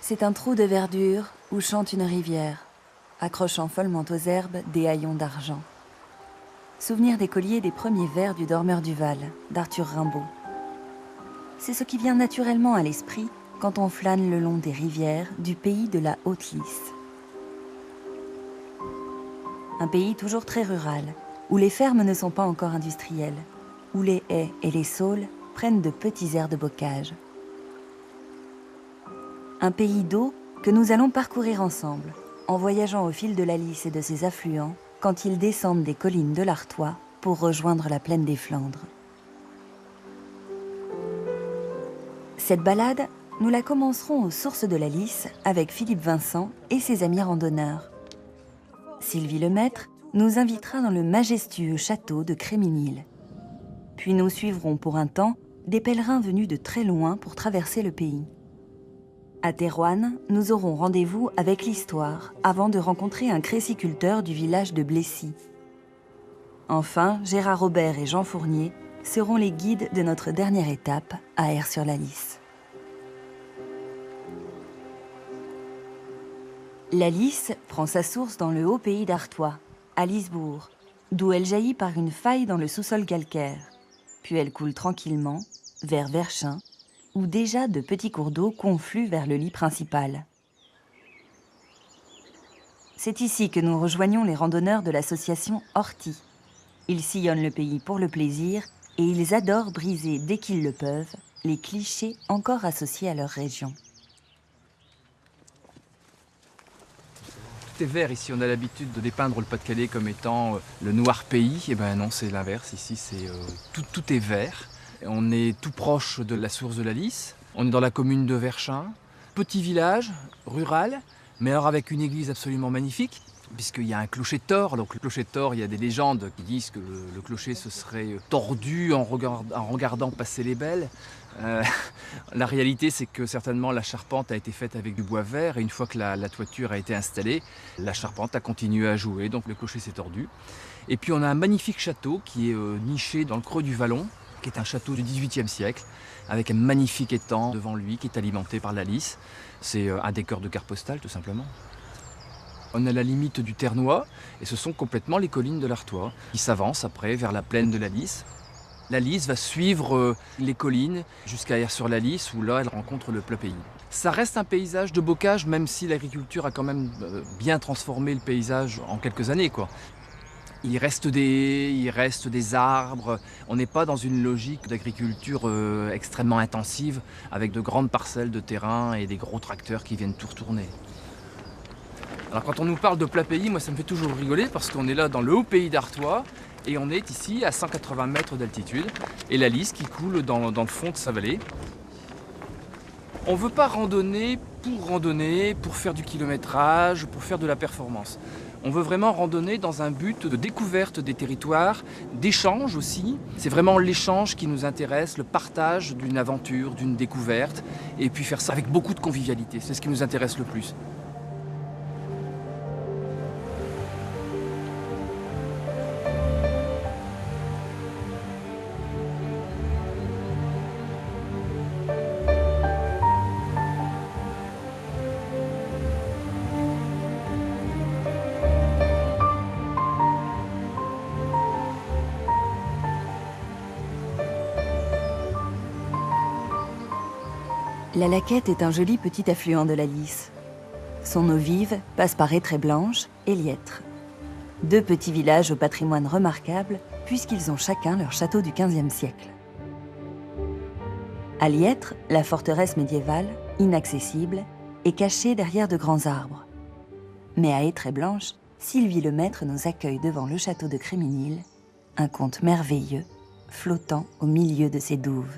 C'est un trou de verdure où chante une rivière, accrochant follement aux herbes des haillons d'argent. Souvenir des colliers des premiers vers du Dormeur du Val, d'Arthur Rimbaud. C'est ce qui vient naturellement à l'esprit quand on flâne le long des rivières du pays de la Haute-Lys. Un pays toujours très rural, où les fermes ne sont pas encore industrielles, où les haies et les saules prennent de petits airs de bocage. Un pays d'eau que nous allons parcourir ensemble, en voyageant au fil de la Lys et de ses affluents, quand ils descendent des collines de l'Artois pour rejoindre la plaine des Flandres. Cette balade, nous la commencerons aux sources de la Lys avec Philippe Vincent et ses amis randonneurs. Sylvie Lemaître nous invitera dans le majestueux château de Créminil. Puis nous suivrons pour un temps des pèlerins venus de très loin pour traverser le pays. À Thérouanne, nous aurons rendez-vous avec l'histoire avant de rencontrer un créciculteur du village de Blessy. Enfin, Gérard Robert et Jean Fournier seront les guides de notre dernière étape à Aire-sur-la-Lys. La Lys prend sa source dans le haut pays d'Artois, à Lisbourg, d'où elle jaillit par une faille dans le sous-sol calcaire. Puis elle coule tranquillement vers Verchin, où déjà de petits cours d'eau confluent vers le lit principal. C'est ici que nous rejoignons les randonneurs de l'association Horty. Ils sillonnent le pays pour le plaisir et ils adorent briser, dès qu'ils le peuvent, les clichés encore associés à leur région. Tout est vert ici, on a l'habitude de dépeindre le Pas-de-Calais comme étant le noir pays. Et ben non, c'est l'inverse, ici c'est tout est vert. On est tout proche de la source de la Lys, on est dans la commune de Verchin, petit village, rural, mais alors avec une église absolument magnifique, puisqu'il y a un clocher tors. Donc le clocher tors, il y a des légendes qui disent que le clocher se serait tordu en regardant passer les belles. La réalité, c'est que certainement la charpente a été faite avec du bois vert, et une fois que la toiture a été installée, la charpente a continué à jouer, donc le clocher s'est tordu. Et puis on a un magnifique château qui est niché dans le creux du Vallon, qui est un château du XVIIIe siècle, avec un magnifique étang devant lui qui est alimenté par la Lys. C'est un décor de carte postale, tout simplement. On est à la limite du Ternois, et ce sont complètement les collines de l'Artois, qui s'avancent après vers la plaine de la Lys. La Lys va suivre les collines jusqu'à Aire-sur-la-Lys, où là, elle rencontre le plat pays. Ça reste un paysage de bocage, même si l'agriculture a quand même bien transformé le paysage en quelques années, quoi. Il reste des arbres. On n'est pas dans une logique d'agriculture extrêmement intensive, avec de grandes parcelles de terrain et des gros tracteurs qui viennent tout retourner. Alors quand on nous parle de plat pays, moi ça me fait toujours rigoler, parce qu'on est là dans le haut pays d'Artois, et on est ici à 180 mètres d'altitude, et la Lys qui coule dans le fond de sa vallée. On ne veut pas randonner, pour faire du kilométrage, pour faire de la performance. On veut vraiment randonner dans un but de découverte des territoires, d'échange aussi. C'est vraiment l'échange qui nous intéresse, le partage d'une aventure, d'une découverte, et puis faire ça avec beaucoup de convivialité. C'est ce qui nous intéresse le plus. La Laquette est un joli petit affluent de la Lys. Son eau vive passe par Étré-Blanche et Liètre. Deux petits villages au patrimoine remarquable, puisqu'ils ont chacun leur château du XVe siècle. À Liètre, la forteresse médiévale, inaccessible, est cachée derrière de grands arbres. Mais à Étré-Blanche, Sylvie Lemaître nous accueille devant le château de Créminil, un conte merveilleux, flottant au milieu de ses douves.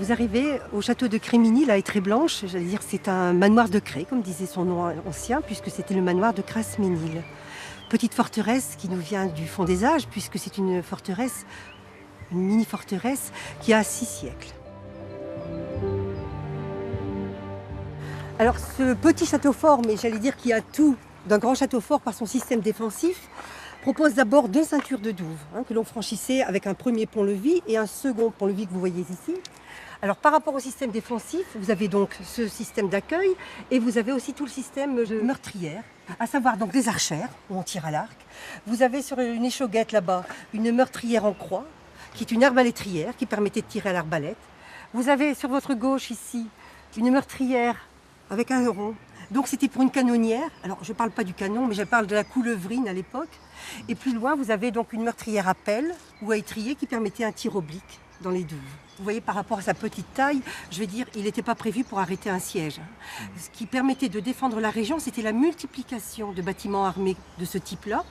Vous arrivez au château de Créminil à Étré-Blanche, j'allais dire c'est un manoir de craie, comme disait son nom ancien, puisque c'était le manoir de Cras-Ménil. Petite forteresse qui nous vient du fond des âges, puisque c'est une forteresse, une mini-forteresse qui a 6 siècles. Alors ce petit château fort, mais j'allais dire qu'il y a tout d'un grand château fort par son système défensif, propose d'abord 2 ceintures de douves que l'on franchissait avec un premier pont-levis et un second pont-levis que vous voyez ici. Alors par rapport au système défensif, vous avez donc ce système d'accueil et vous avez aussi tout le système de meurtrière, à savoir donc des archères où on tire à l'arc. Vous avez sur une échauguette là-bas une meurtrière en croix qui est une arbalétrière qui permettait de tirer à l'arbalète. Vous avez sur votre gauche ici une meurtrière avec un rond. Donc c'était pour une canonnière. Alors je ne parle pas du canon, mais je parle de la coulevrine à l'époque. Et plus loin, vous avez donc une meurtrière à pelle ou à étrier qui permettait un tir oblique dans les douves. Vous voyez, par rapport à sa petite taille, je veux dire, il n'était pas prévu pour arrêter un siège. Ce qui permettait de défendre la région, c'était la multiplication de bâtiments armés de ce type-là,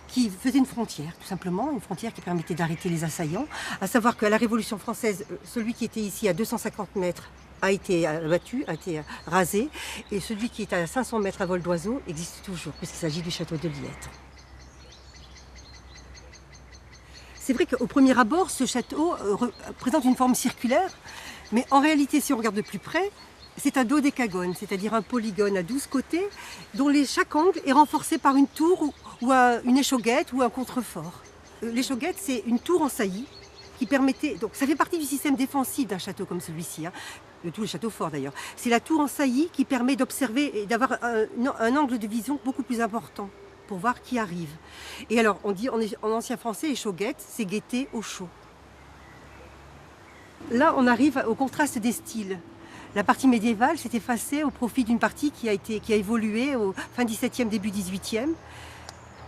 qui faisaient une frontière, tout simplement, une frontière qui permettait d'arrêter les assaillants. À savoir qu'à la Révolution française, celui qui était ici à 250 mètres a été abattu, a été rasé, et celui qui est à 500 mètres à vol d'oiseau existe toujours, puisqu'il s'agit du château de Liètre. C'est vrai qu'au premier abord, ce château présente une forme circulaire, mais en réalité, si on regarde de plus près, c'est un dodécagone, c'est-à-dire un polygone à 12 côtés, dont chaque angle est renforcé par une tour ou une échauguette ou un contrefort. L'échauguette, c'est une tour en saillie qui permettait... Donc ça fait partie du système défensif d'un château comme celui-ci, hein, de tous les châteaux forts d'ailleurs. C'est la tour en saillie qui permet d'observer et d'avoir un angle de vision beaucoup plus important pour voir qui arrive. Et alors, on dit en ancien français, échauguette, c'est guetter au chaud. Là, on arrive au contraste des styles. La partie médiévale s'est effacée au profit d'une partie qui a évolué au fin 17e, début 18e.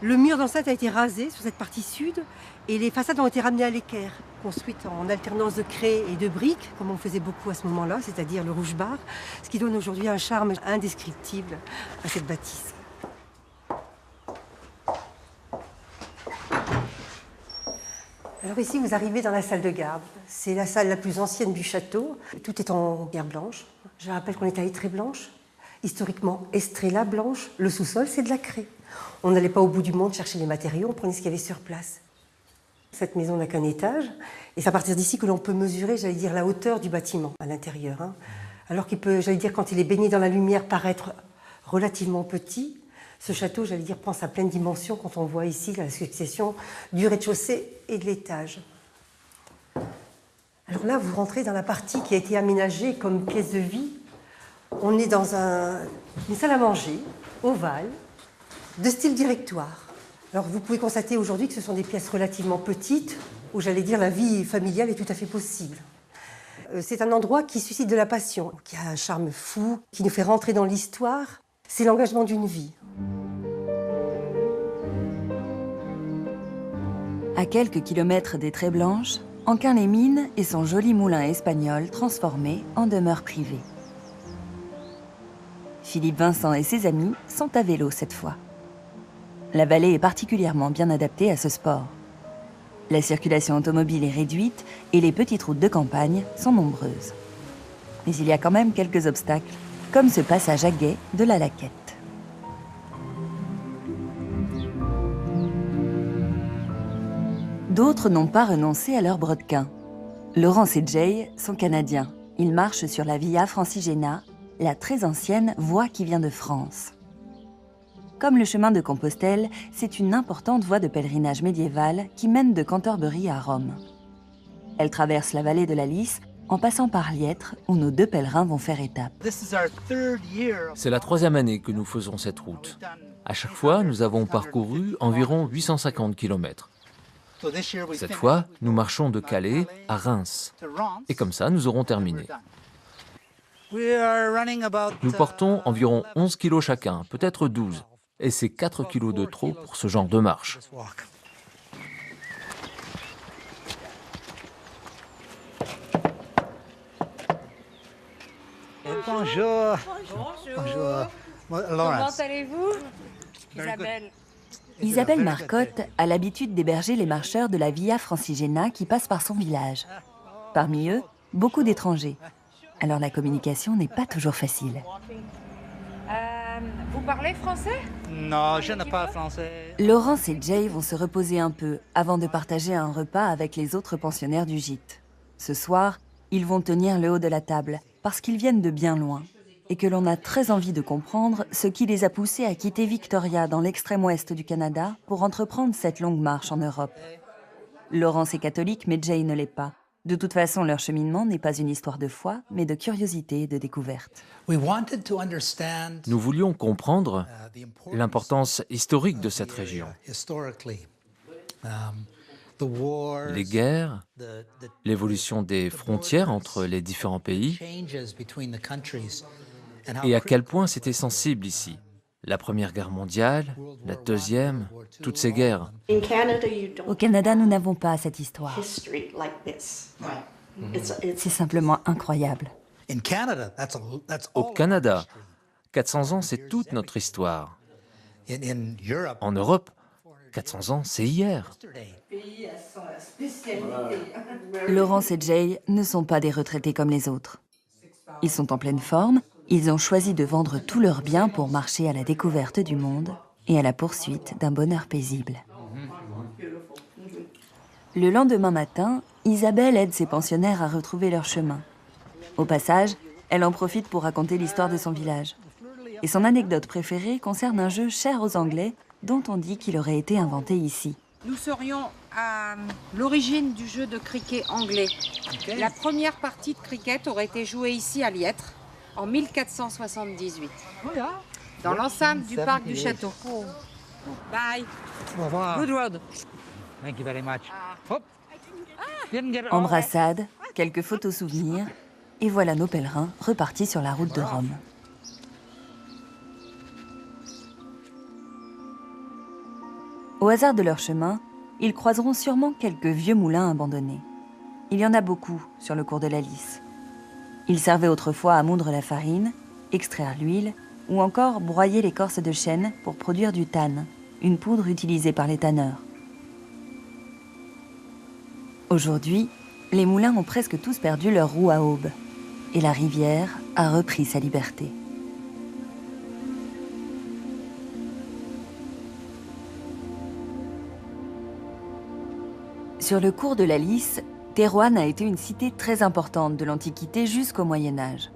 Le mur d'enceinte a été rasé sur cette partie sud et les façades ont été ramenées à l'équerre, construites en alternance de craie et de briques, comme on faisait beaucoup à ce moment-là, c'est-à-dire le rouge-barre, ce qui donne aujourd'hui un charme indescriptible à cette bâtisse. Alors ici, vous arrivez dans la salle de garde. C'est la salle la plus ancienne du château. Tout est en pierre blanche. Je rappelle qu'on est à Étré blanche. Historiquement, Estrella blanche. Le sous-sol, c'est de la craie. On n'allait pas au bout du monde chercher les matériaux, on prenait ce qu'il y avait sur place. Cette maison n'a qu'un étage. Et c'est à partir d'ici que l'on peut mesurer, j'allais dire, la hauteur du bâtiment à l'intérieur. Hein. Alors qu'il peut, j'allais dire, quand il est baigné dans la lumière, paraître relativement petit. Ce château, j'allais dire, prend sa pleine dimension quand on voit ici la succession du rez-de-chaussée et de l'étage. Alors là, vous rentrez dans la partie qui a été aménagée comme pièce de vie. On est dans une salle à manger, ovale, de style directoire. Alors vous pouvez constater aujourd'hui que ce sont des pièces relativement petites, où j'allais dire la vie familiale est tout à fait possible. C'est un endroit qui suscite de la passion, qui a un charme fou, qui nous fait rentrer dans l'histoire. C'est l'engagement d'une vie. À quelques kilomètres des Traies Blanches, Anquin-les-Mines et son joli moulin espagnol transformé en demeure privée. Philippe Vincent et ses amis sont à vélo cette fois. La vallée est particulièrement bien adaptée à ce sport. La circulation automobile est réduite et les petites routes de campagne sont nombreuses. Mais il y a quand même quelques obstacles, comme ce passage à gué de la Laquette. D'autres n'ont pas renoncé à leur brodequin. Laurence et Jay sont canadiens. Ils marchent sur la Via Francigena, la très ancienne voie qui vient de France. Comme le chemin de Compostelle, c'est une importante voie de pèlerinage médiévale qui mène de Cantorbéry à Rome. Elle traverse la vallée de la Lys en passant par Liètre, où nos deux pèlerins vont faire étape. C'est la 3e année que nous faisons cette route. À chaque fois, nous avons parcouru environ 850 km. Cette fois, nous marchons de Calais à Reims. Et comme ça, nous aurons terminé. Nous portons environ 11 kilos chacun, peut-être 12. Et c'est 4 kilos de trop pour ce genre de marche. Bonjour. Bonjour. Comment allez-vous? Isabelle. Isabelle Marcotte a l'habitude d'héberger les marcheurs de la Via Francigena qui passent par son village. Parmi eux, beaucoup d'étrangers. Alors la communication n'est pas toujours facile. Vous parlez français? Non, je ne parle pas français. Laurence et Jay vont se reposer un peu avant de partager un repas avec les autres pensionnaires du gîte. Ce soir, ils vont tenir le haut de la table parce qu'ils viennent de bien loin et que l'on a très envie de comprendre ce qui les a poussés à quitter Victoria dans l'extrême ouest du Canada pour entreprendre cette longue marche en Europe. Laurence est catholique, mais Jay ne l'est pas. De toute façon, leur cheminement n'est pas une histoire de foi, mais de curiosité et de découverte. Nous voulions comprendre l'importance historique de cette région. Les guerres, l'évolution des frontières entre les différents pays, et à quel point c'était sensible ici. La Première Guerre mondiale, la Deuxième, toutes ces guerres. Au Canada, nous n'avons pas cette histoire. C'est simplement incroyable. Au Canada, 400 ans, c'est toute notre histoire. En Europe, 400 ans, c'est hier. Laurence et Jay ne sont pas des retraités comme les autres. Ils sont en pleine forme, ils ont choisi de vendre tous leurs biens pour marcher à la découverte du monde et à la poursuite d'un bonheur paisible. Le lendemain matin, Isabelle aide ses pensionnaires à retrouver leur chemin. Au passage, elle en profite pour raconter l'histoire de son village. Et son anecdote préférée concerne un jeu cher aux Anglais dont on dit qu'il aurait été inventé ici. Nous serions à l'origine du jeu de cricket anglais. La première partie de cricket aurait été jouée ici à Liètre en 1478. Dans l'enceinte du parc du château. Bye. Good road. Thank you very much. Embrassade, quelques photos souvenirs, et voilà nos pèlerins repartis sur la route de Rome. Au hasard de leur chemin, ils croiseront sûrement quelques vieux moulins abandonnés. Il y en a beaucoup sur le cours de la Lys. Ils servaient autrefois à moudre la farine, extraire l'huile ou encore broyer l'écorce de chêne pour produire du tannn, une poudre utilisée par les tanneurs. Aujourd'hui, les moulins ont presque tous perdu leur roue à aube et la rivière a repris sa liberté. Sur le cours de la Lys, Thérouanne a été une cité très importante de l'Antiquité jusqu'au Moyen-Âge.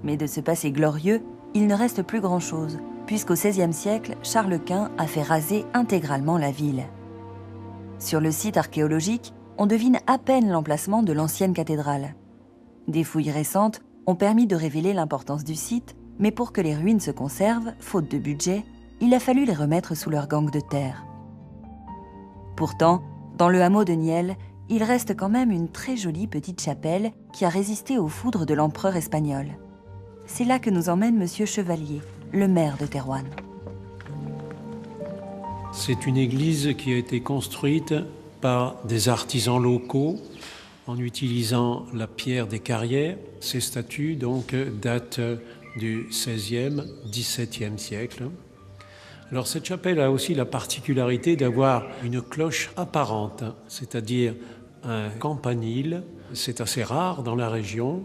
Mais de ce passé glorieux, il ne reste plus grand-chose, puisqu'au XVIe siècle, Charles Quint a fait raser intégralement la ville. Sur le site archéologique, on devine à peine l'emplacement de l'ancienne cathédrale. Des fouilles récentes ont permis de révéler l'importance du site, mais pour que les ruines se conservent, faute de budget, il a fallu les remettre sous leur gangue de terre. Pourtant, dans le hameau de Niel, il reste quand même une très jolie petite chapelle qui a résisté aux foudres de l'empereur espagnol. C'est là que nous emmène Monsieur Chevalier, le maire de Thérouanne. C'est une église qui a été construite par des artisans locaux en utilisant la pierre des carrières. Ces statues donc datent du XVIe, XVIIe siècle. Alors cette chapelle a aussi la particularité d'avoir une cloche apparente, c'est-à-dire un campanile. C'est assez rare dans la région.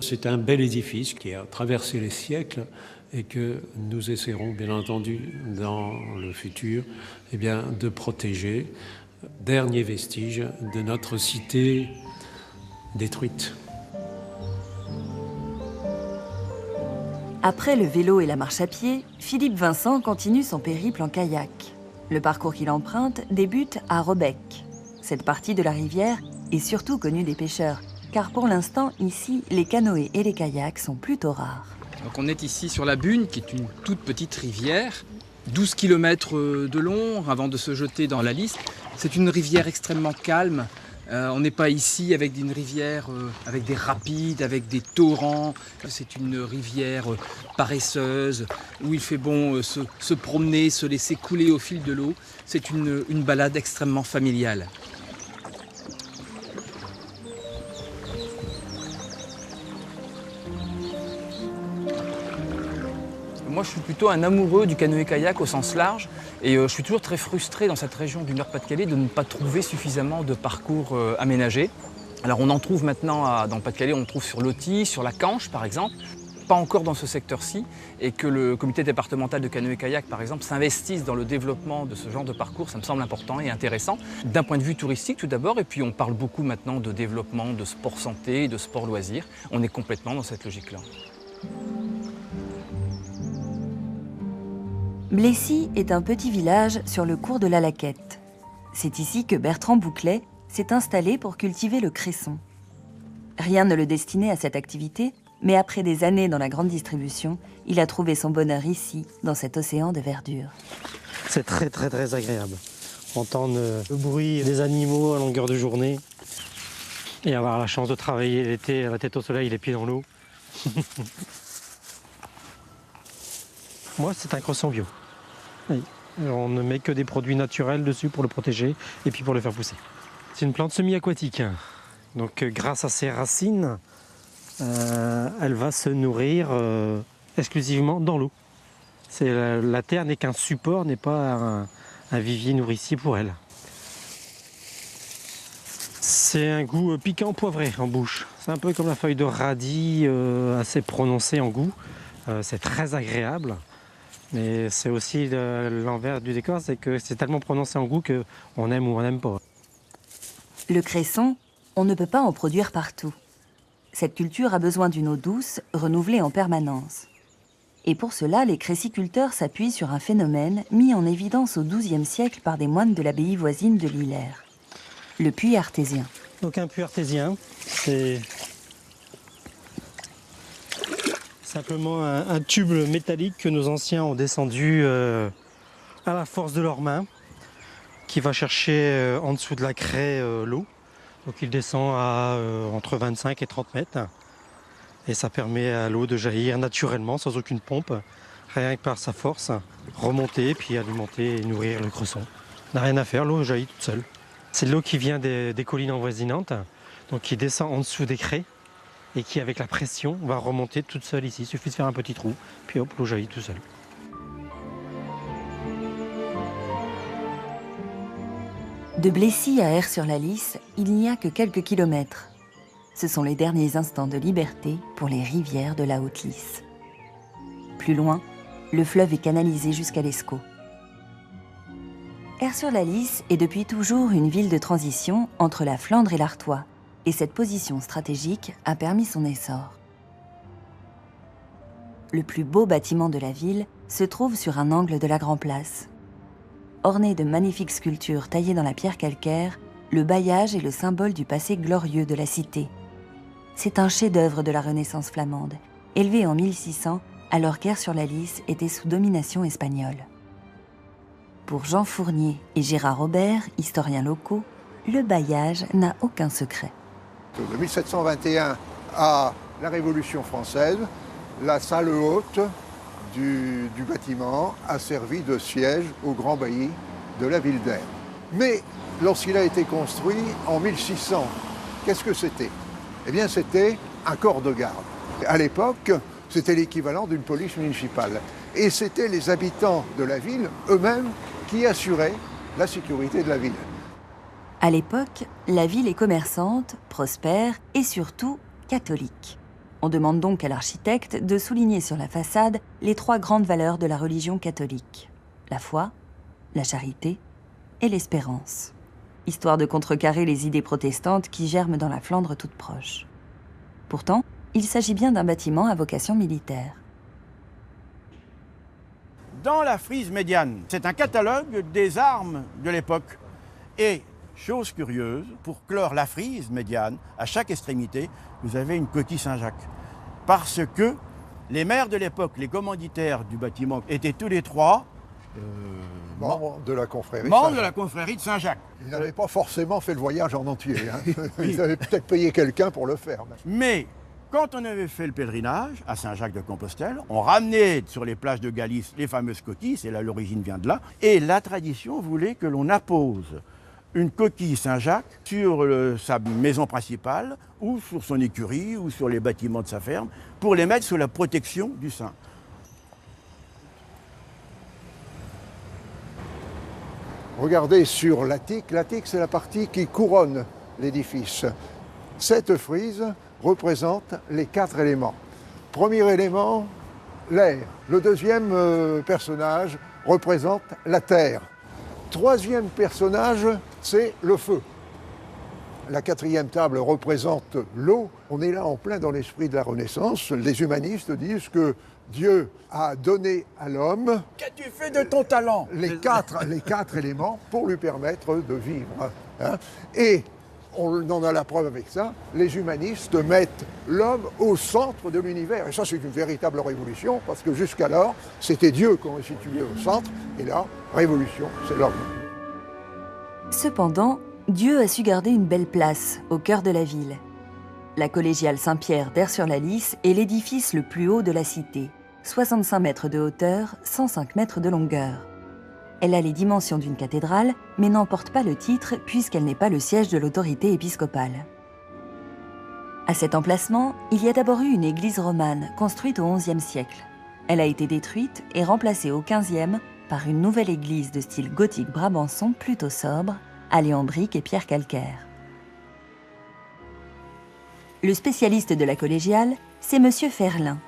C'est un bel édifice qui a traversé les siècles et que nous essaierons bien entendu dans le futur de protéger. Dernier vestige de notre cité détruite. Après le vélo et la marche à pied, Philippe Vincent continue son périple en kayak. Le parcours qu'il emprunte débute à Robec. Cette partie de la rivière est surtout connue des pêcheurs, car pour l'instant, ici, les canoës et les kayaks sont plutôt rares. Donc on est ici sur la Bune, qui est une toute petite rivière, 12 km de long avant de se jeter dans la Lys. C'est une rivière extrêmement calme. On n'est pas ici avec une rivière avec des rapides, avec des torrents. C'est une rivière paresseuse où il fait bon se promener, se laisser couler au fil de l'eau. C'est une balade extrêmement familiale. Moi, je suis plutôt un amoureux du canoë-kayak au sens large et je suis toujours très frustré dans cette région du Nord-Pas-de-Calais de ne pas trouver suffisamment de parcours aménagés. Alors on en trouve maintenant dans le Pas-de-Calais, on en trouve sur l'Authie, sur la Canche par exemple, pas encore dans ce secteur-ci, et que le comité départemental de canoë-kayak par exemple s'investisse dans le développement de ce genre de parcours, ça me semble important et intéressant. D'un point de vue touristique tout d'abord, et puis on parle beaucoup maintenant de développement de sport santé et de sport loisirs. On est complètement dans cette logique-là. Blessy est un petit village sur le cours de la Laquette. C'est ici que Bertrand Bouclet s'est installé pour cultiver le cresson. Rien ne le destinait à cette activité, mais après des années dans la grande distribution, il a trouvé son bonheur ici, dans cet océan de verdure. C'est très très très agréable. Entendre le bruit des animaux à longueur de journée et avoir la chance de travailler l'été la tête au soleil, les pieds dans l'eau. Moi, c'est un cresson bio. Oui. On ne met que des produits naturels dessus pour le protéger et puis pour le faire pousser. C'est une plante semi-aquatique. Donc grâce à ses racines, elle va se nourrir exclusivement dans l'eau. La terre n'est qu'un support, n'est pas un vivier nourricier pour elle. C'est un goût piquant poivré en bouche. C'est un peu comme la feuille de radis, assez prononcée en goût. C'est très agréable. Mais c'est aussi l'envers du décor, c'est que c'est tellement prononcé en goût qu'on aime ou on n'aime pas. Le cresson, on ne peut pas en produire partout. Cette culture a besoin d'une eau douce, renouvelée en permanence. Et pour cela, les créciculteurs s'appuient sur un phénomène mis en évidence au XIIe siècle par des moines de l'abbaye voisine de Lillers. Le puits artésien. Donc un puits artésien, c'est simplement un tube métallique que nos anciens ont descendu à la force de leurs mains, qui va chercher en dessous de la craie l'eau. Donc il descend à entre 25 et 30 mètres. Et ça permet à l'eau de jaillir naturellement, sans aucune pompe, rien que par sa force, remonter, puis alimenter et nourrir le cresson. On n'a rien à faire, l'eau jaillit toute seule. C'est de l'eau qui vient des collines avoisinantes, donc qui descend en dessous des craies, et qui, avec la pression, va remonter toute seule ici. Il suffit de faire un petit trou, puis hop, l'eau jaillit tout seul. De Blessy à Aire-sur-la-Lys, il n'y a que quelques kilomètres. Ce sont les derniers instants de liberté pour les rivières de la Haute-Lys. Plus loin, le fleuve est canalisé jusqu'à l'Escaut. Aire-sur-la-Lys est depuis toujours une ville de transition entre la Flandre et l'Artois, et cette position stratégique a permis son essor. Le plus beau bâtiment de la ville se trouve sur un angle de la Grand Place. Orné de magnifiques sculptures taillées dans la pierre calcaire, le bailliage est le symbole du passé glorieux de la cité. C'est un chef-d'œuvre de la Renaissance flamande, élevé en 1600 alors qu'Aire-sur-la-Lys était sous domination espagnole. Pour Jean Fournier et Gérard Aubert, historiens locaux, le bailliage n'a aucun secret. De 1721 à la Révolution française, la salle haute du bâtiment a servi de siège au grand bailli de la ville d'Aire. Mais lorsqu'il a été construit en 1600, qu'est-ce que c'était ? Eh bien, c'était un corps de garde. À l'époque, c'était l'équivalent d'une police municipale. Et c'était les habitants de la ville eux-mêmes qui assuraient la sécurité de la ville. À l'époque, la ville est commerçante, prospère et surtout catholique. On demande donc à l'architecte de souligner sur la façade les trois grandes valeurs de la religion catholique. La foi, la charité et l'espérance. Histoire de contrecarrer les idées protestantes qui germent dans la Flandre toute proche. Pourtant, il s'agit bien d'un bâtiment à vocation militaire. Dans la frise médiane, c'est un catalogue des armes de l'époque. Et, chose curieuse, pour clore la frise médiane, à chaque extrémité, vous avez une coquille Saint-Jacques. Parce que les maires de l'époque, les commanditaires du bâtiment, étaient tous les trois membres de la confrérie de Saint-Jacques. Ils n'avaient pas forcément fait le voyage en entier. Hein. Ils avaient peut-être payé quelqu'un pour le faire. Mais quand on avait fait le pèlerinage à Saint-Jacques-de-Compostelle, on ramenait sur les plages de Galice les fameuses coquilles, c'est là l'origine vient de là, et la tradition voulait que l'on appose une coquille Saint-Jacques sur sa maison principale, ou sur son écurie, ou sur les bâtiments de sa ferme, pour les mettre sous la protection du saint. Regardez sur l'attique. L'attique, c'est la partie qui couronne l'édifice. Cette frise représente les 4 éléments. Premier élément, l'air. Le deuxième personnage représente la terre. Troisième personnage, c'est le feu. La 4e table représente l'eau. On est là en plein dans l'esprit de la Renaissance. Les humanistes disent que Dieu a donné à l'homme... Qu'as-tu fait de ton talent ? Les quatre éléments pour lui permettre de vivre. Hein. Et on en a la preuve avec ça, les humanistes mettent l'homme au centre de l'univers. Et ça, c'est une véritable révolution, parce que jusqu'alors, c'était Dieu qu'on situait au centre, et là, révolution, c'est l'homme. Cependant, Dieu a su garder une belle place au cœur de la ville. La collégiale Saint-Pierre d'Aire-sur-la-Lys est l'édifice le plus haut de la cité, 65 mètres de hauteur, 105 mètres de longueur. Elle a les dimensions d'une cathédrale, mais n'en porte pas le titre puisqu'elle n'est pas le siège de l'autorité épiscopale. À cet emplacement, il y a d'abord eu une église romane construite au XIe siècle. Elle a été détruite et remplacée au XVe par une nouvelle église de style gothique brabançon plutôt sobre, allée en briques et pierres calcaires. Le spécialiste de la collégiale, c'est M. Ferlin.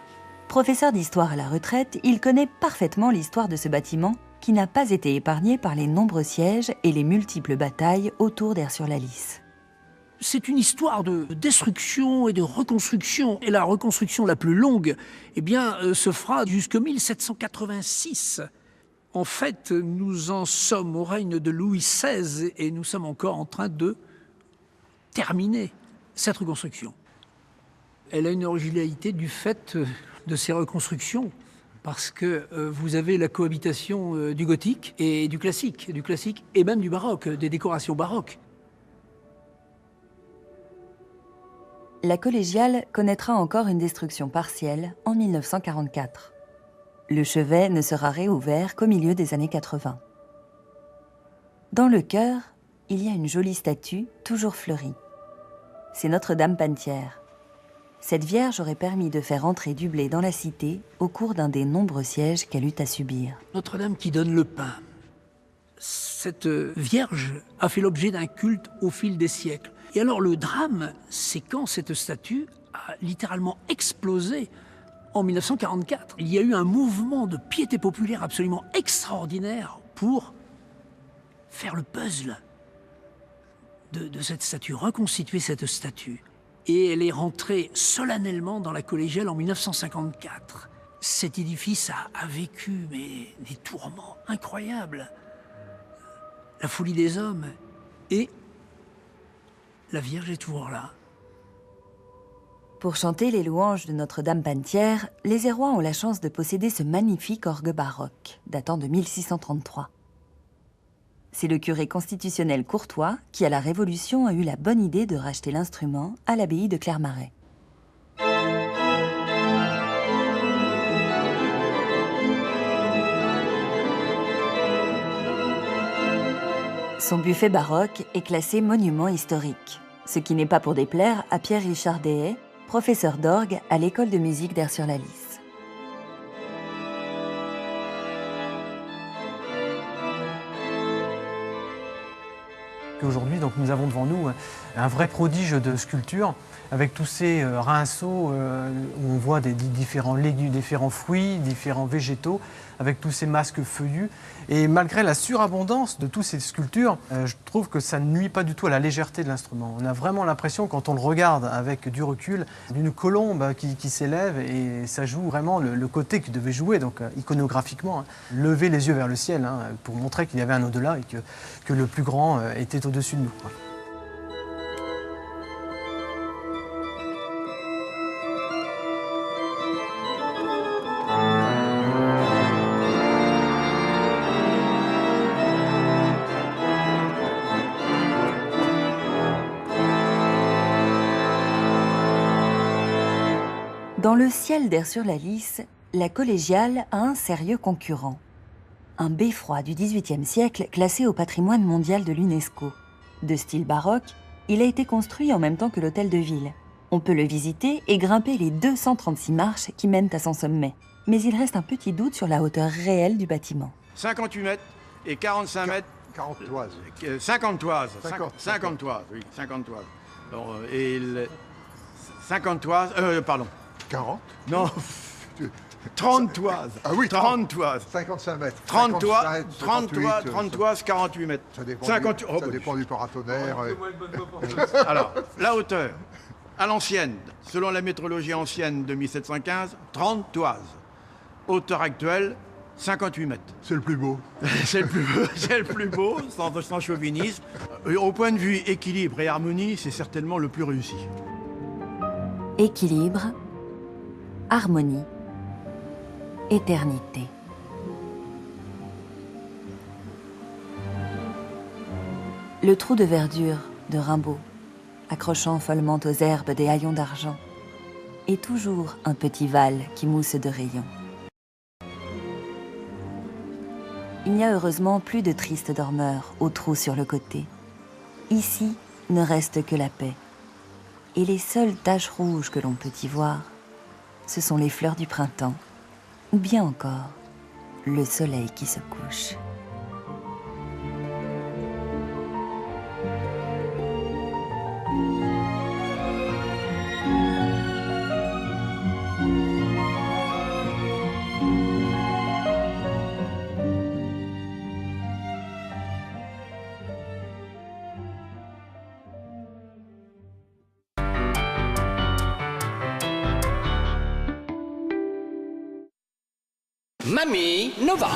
Professeur d'histoire à la retraite, il connaît parfaitement l'histoire de ce bâtiment qui n'a pas été épargné par les nombreux sièges et les multiples batailles autour d'Aire-sur-la-Lys. C'est une histoire de destruction et de reconstruction. Et la reconstruction la plus longue, se fera jusqu'en 1786. En fait, nous en sommes au règne de Louis XVI et nous sommes encore en train de terminer cette reconstruction. Elle a une originalité du fait de ces reconstructions, parce que vous avez la cohabitation du gothique et du classique et même du baroque, des décorations baroques. La collégiale connaîtra encore une destruction partielle en 1944. Le chevet ne sera réouvert qu'au milieu des années 80. Dans le chœur, il y a une jolie statue, toujours fleurie. C'est Notre-Dame Panetière. Cette vierge aurait permis de faire entrer du blé dans la cité au cours d'un des nombreux sièges qu'elle eut à subir. Notre-Dame qui donne le pain. Cette vierge a fait l'objet d'un culte au fil des siècles. Et alors le drame, c'est quand cette statue a littéralement explosé en 1944. Il y a eu un mouvement de piété populaire absolument extraordinaire pour faire le puzzle de cette statue, reconstituer cette statue. Et elle est rentrée solennellement dans la collégiale en 1954. Cet édifice a vécu des tourments incroyables. La folie des hommes. Et la Vierge est toujours là. Pour chanter les louanges de Notre-Dame Panetière, les Airois ont la chance de posséder ce magnifique orgue baroque, datant de 1633. C'est le curé constitutionnel Courtois qui, à la Révolution, a eu la bonne idée de racheter l'instrument à l'abbaye de Clermarais. Son buffet baroque est classé monument historique, ce qui n'est pas pour déplaire à Pierre-Richard Dehaye, professeur d'orgue à l'école de musique d'Aire-sur-la-Lys. Aujourd'hui, donc, nous avons devant nous un vrai prodige de sculpture avec tous ces rinceaux où on voit des différents légumes, différents fruits, différents végétaux, avec tous ces masques feuillus. Et malgré la surabondance de toutes ces sculptures, je trouve que ça ne nuit pas du tout à la légèreté de l'instrument. On a vraiment l'impression, quand on le regarde avec du recul, d'une colombe qui s'élève, et ça joue vraiment le côté qu'il devait jouer, donc iconographiquement, lever les yeux vers le ciel, pour montrer qu'il y avait un au-delà et que le plus grand était au-dessus de nous. Dans le ciel d'Aire-sur-la-Lys, la collégiale a un sérieux concurrent. Un beffroi du XVIIIe siècle classé au patrimoine mondial de l'UNESCO. De style baroque, il a été construit en même temps que l'hôtel de ville. On peut le visiter et grimper les 236 marches qui mènent à son sommet. Mais il reste un petit doute sur la hauteur réelle du bâtiment. 58 mètres et 45 mètres. 40 toises. 50 toises. 50 toises, oui, 50 toises. Alors, 50 toises, pardon. 40 Non, 30 toises. Ah oui, 30 toises. 55 mètres. 30 toises, 58, 30 toises, 48 mètres. Ça dépend, 50, ça dépend du paratonnerre. Alors, la hauteur, à l'ancienne, selon la métrologie ancienne de 1715, 30 toises. Hauteur actuelle, 58 mètres. C'est le plus beau. C'est le plus beau, sans chauvinisme. Au point de vue équilibre et harmonie, c'est certainement le plus réussi. Équilibre, harmonie, éternité. Le trou de verdure de Rimbaud, accrochant follement aux herbes des haillons d'argent, et toujours un petit val qui mousse de rayons. Il n'y a heureusement plus de tristes dormeurs au trou sur le côté. Ici ne reste que la paix. Et les seules taches rouges que l'on peut y voir, ce sont les fleurs du printemps, ou bien encore le soleil qui se couche. Mamie Nova.